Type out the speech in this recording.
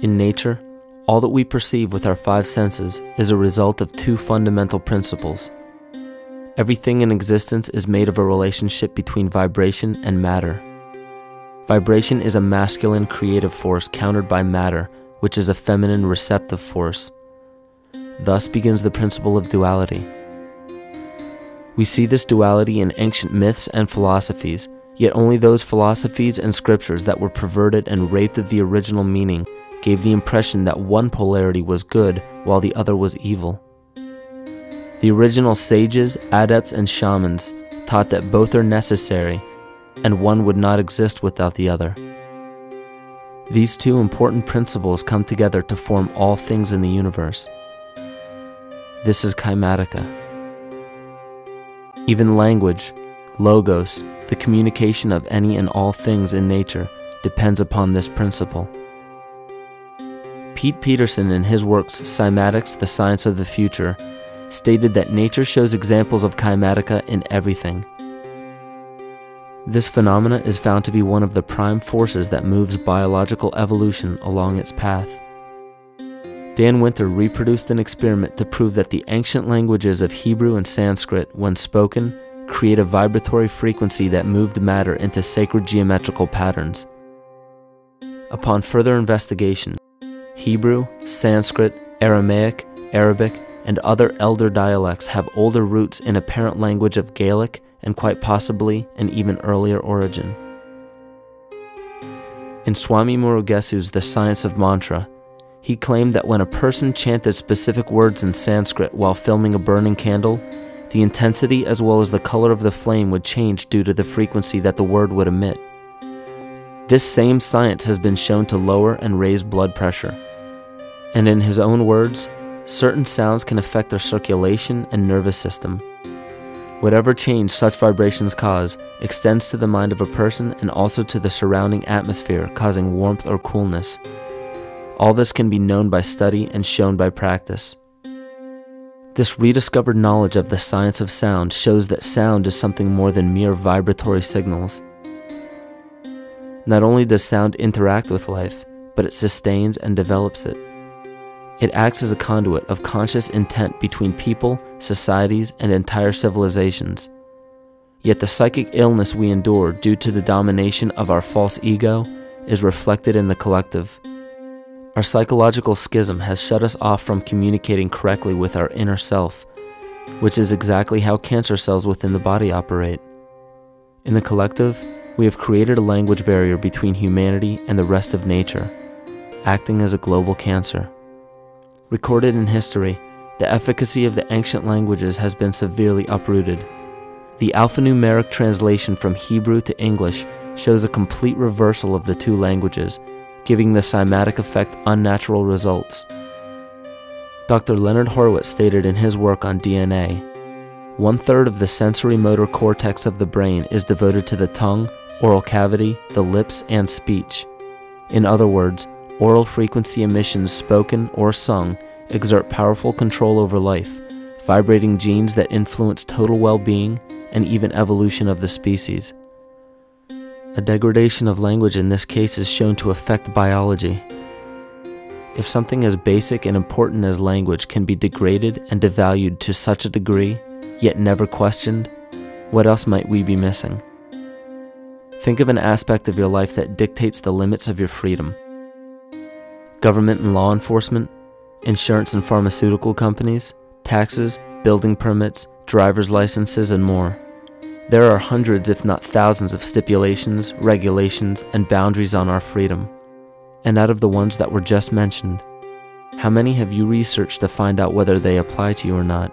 In nature, all that we perceive with our five senses is a result of two fundamental principles. Everything in existence is made of a relationship between vibration and matter. Vibration is a masculine creative force countered by matter, which is a feminine receptive force. Thus begins the principle of duality. We see this duality in ancient myths and philosophies, yet only those philosophies and scriptures that were perverted and raped of the original meaning gave the impression that one polarity was good while the other was evil. The original sages, adepts, and shamans taught that both are necessary, and one would not exist without the other. These two important principles come together to form all things in the universe. This is KYMATICA. Even language, logos, the communication of any and all things in nature, depends upon this principle. Pete Peterson, in his works Cymatics, The Science of the Future, stated that nature shows examples of KYMATICA in everything. This phenomena is found to be one of the prime forces that moves biological evolution along its path. Dan Winter reproduced an experiment to prove that the ancient languages of Hebrew and Sanskrit, when spoken, create a vibratory frequency that moved matter into sacred geometrical patterns. Upon further investigation, Hebrew, Sanskrit, Aramaic, Arabic, and other elder dialects have older roots in a parent language of Gaelic and quite possibly an even earlier origin. In Swami Murugesu's The Science of Mantra, he claimed that when a person chanted specific words in Sanskrit while filming a burning candle, the intensity as well as the color of the flame would change due to the frequency that the word would emit. This same science has been shown to lower and raise blood pressure. And in his own words, certain sounds can affect their circulation and nervous system. Whatever change such vibrations cause extends to the mind of a person and also to the surrounding atmosphere, causing warmth or coolness. All this can be known by study and shown by practice. This rediscovered knowledge of the science of sound shows that sound is something more than mere vibratory signals. Not only does sound interact with life, but it sustains and develops it. It acts as a conduit of conscious intent between people, societies, and entire civilizations. Yet the psychic illness we endure due to the domination of our false ego is reflected in the collective. Our psychological schism has shut us off from communicating correctly with our inner self, which is exactly how cancer cells within the body operate. In the collective, we have created a language barrier between humanity and the rest of nature, acting as a global cancer. Recorded in history, the efficacy of the ancient languages has been severely uprooted. The alphanumeric translation from Hebrew to English shows a complete reversal of the two languages, giving the cymatic effect unnatural results. Dr. Leonard Horowitz stated in his work on DNA, 1/3 of the sensory motor cortex of the brain is devoted to the tongue, oral cavity, the lips, and speech. In other words, oral frequency emissions spoken or sung exert powerful control over life, vibrating genes that influence total well-being and even evolution of the species. A degradation of language in this case is shown to affect biology. If something as basic and important as language can be degraded and devalued to such a degree, yet never questioned, what else might we be missing? Think of an aspect of your life that dictates the limits of your freedom. Government and law enforcement, insurance and pharmaceutical companies, taxes, building permits, driver's licenses, and more. There are hundreds if not thousands of stipulations, regulations, and boundaries on our freedom. And out of the ones that were just mentioned, how many have you researched to find out whether they apply to you or not?